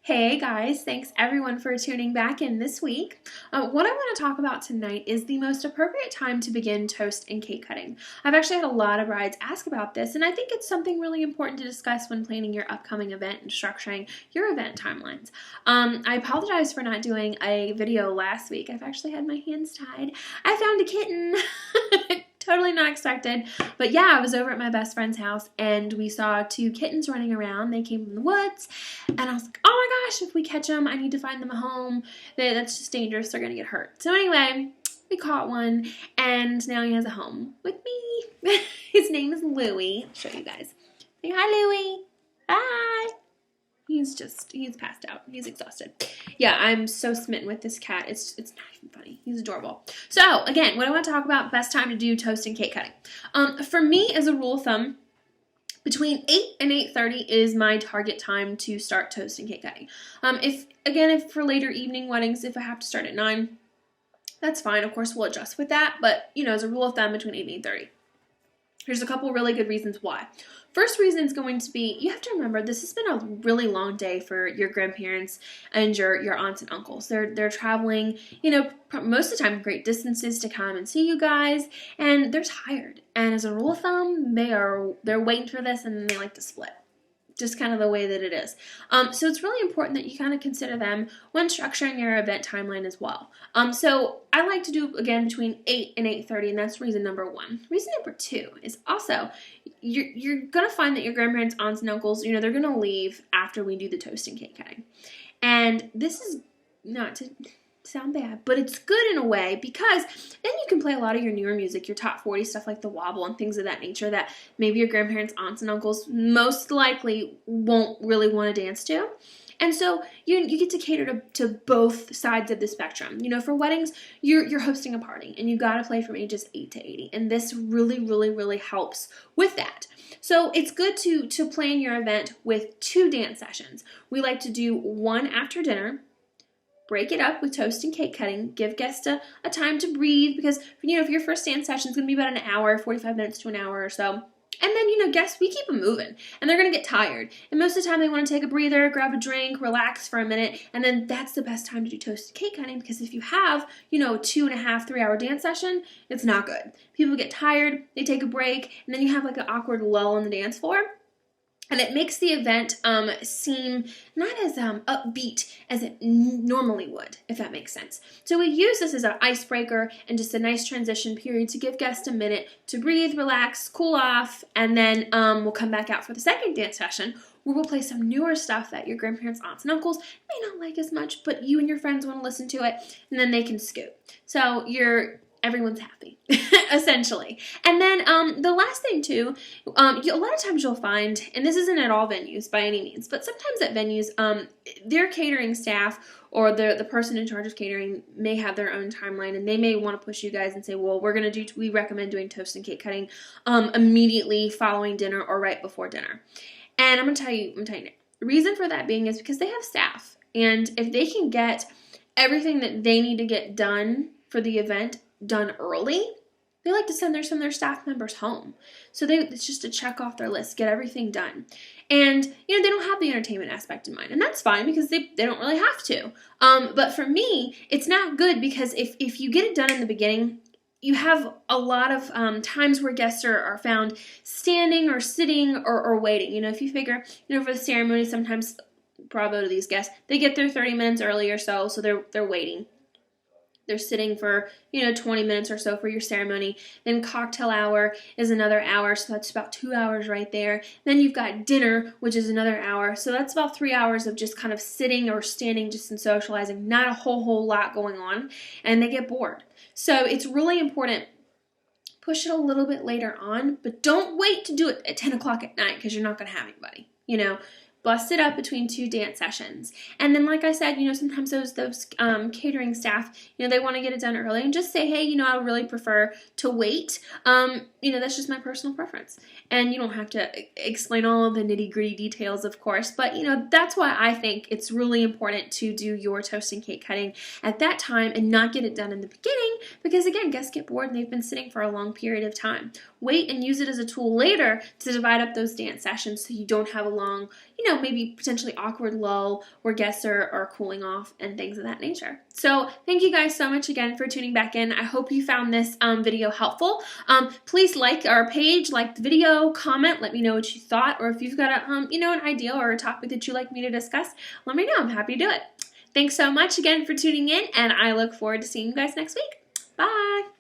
Hey guys, thanks everyone for tuning back in this week. What I want to talk about tonight is the most appropriate time to begin toast and cake cutting. I've actually had a lot of brides ask about this, and I think it's something really important to discuss when planning your upcoming event and structuring your event timelines. I apologize for not doing a video last week. I've actually had my hands tied. I found a kitten. Totally not expected. But yeah, I was over at my best friend's house and we saw two kittens running around. They came from the woods and I was like, oh my gosh, if we catch them, I need to find them a home. That's just dangerous. They're going to get hurt. So anyway, we caught one and now he has a home with me. His name is Louie. I'll show you guys. Say hi, Louie. Hi. He's passed out. He's exhausted. Yeah, I'm so smitten with this cat. It's not even funny. He's adorable. So, again, what I want to talk about, best time to do toast and cake cutting. For me, as a rule of thumb, between 8 and 8:30 is my target time to start toast and cake cutting. If for later evening weddings, if I have to start at 9, that's fine. Of course, we'll adjust with that. But, as a rule of thumb, between 8 and 8:30. There's a couple really good reasons why. First reason is going to be, you have to remember, this has been a really long day for your grandparents and your aunts and uncles. They're traveling, most of the time great distances to come and see you guys, and they're tired. And as a rule of thumb, they're waiting for this, and then they like to split. Just kind of the way that it is. So it's really important that you kind of consider them when structuring your event timeline as well. So I like to do, again, between 8 and 8:30, and that's reason number one. Reason number two is also, you're going to find that your grandparents, aunts, and uncles, they're going to leave after we do the toast and cake cutting. And this is not to sound bad, but it's good in a way because then you can play a lot of your newer music, your top 40 stuff like the wobble and things of that nature that maybe your grandparents, aunts, and uncles most likely won't really want to dance to. And so you get to cater to both sides of the spectrum. For weddings, you're hosting a party and you got to play from ages 8 to 80. And this really, really, really helps with that. So it's good to plan your event with 2 dance sessions. We like to do one after dinner. Break it up with toast and cake cutting. Give guests a time to breathe because, if your first dance session is going to be about an hour, 45 minutes to an hour or so. And then, guests, we keep them moving. And they're going to get tired. And most of the time they want to take a breather, grab a drink, relax for a minute. And then that's the best time to do toast and cake cutting because if you have, a 2.5, 3-hour dance session, it's not good. People get tired, they take a break, and then you have like an awkward lull on the dance floor. And it makes the event seem not as upbeat as it normally would, if that makes sense. So we use this as an icebreaker and just a nice transition period to give guests a minute to breathe, relax, cool off, and then we'll come back out for the second dance session where we'll play some newer stuff that your grandparents, aunts, and uncles may not like as much, but you and your friends want to listen to it, and then they can scoot. So everyone's happy, essentially. And then the last thing, too, a lot of times you'll find, and this isn't at all venues by any means, but sometimes at venues, their catering staff or the person in charge of catering may have their own timeline, and they may want to push you guys and say, well, we recommend doing toast and cake cutting immediately following dinner or right before dinner. And I'm going to tell you, the reason for that being is because they have staff, and if they can get everything that they need to get done for the event done early, they like to send some of their staff members home. So it's just to check off their list, get everything done. And, they don't have the entertainment aspect in mind. And that's fine because they don't really have to. But for me, it's not good because if you get it done in the beginning, you have a lot of times where guests are found standing or sitting or waiting. If you figure, for the ceremony, sometimes, bravo to these guests, they get there 30 minutes early or so they're waiting. They're sitting for, 20 minutes or so for your ceremony. Then cocktail hour is another hour, so that's about 2 hours right there. Then you've got dinner, which is another hour. So that's about 3 hours of just kind of sitting or standing just and socializing. Not a whole lot going on. And they get bored. So it's really important. Push it a little bit later on, but don't wait to do it at 10 o'clock at night because you're not going to have anybody, Bust it up between 2 dance sessions. And then, like I said, sometimes those catering staff, they want to get it done early and just say, hey, I would really prefer to wait. That's just my personal preference. And you don't have to explain all of the nitty-gritty details, of course. But, that's why I think it's really important to do your toast and cake cutting at that time and not get it done in the beginning because, again, guests get bored and they've been sitting for a long period of time. wait and use it as a tool later to divide up those dance sessions so you don't have a long, maybe potentially awkward lull where guests are cooling off and things of that nature. So thank you guys so much again for tuning back in. I hope you found this video helpful. Please like our page, like the video, comment, let me know what you thought, or if you've got an idea or a topic that you'd like me to discuss, let me know. I'm happy to do it. Thanks so much again for tuning in, and I look forward to seeing you guys next week. Bye!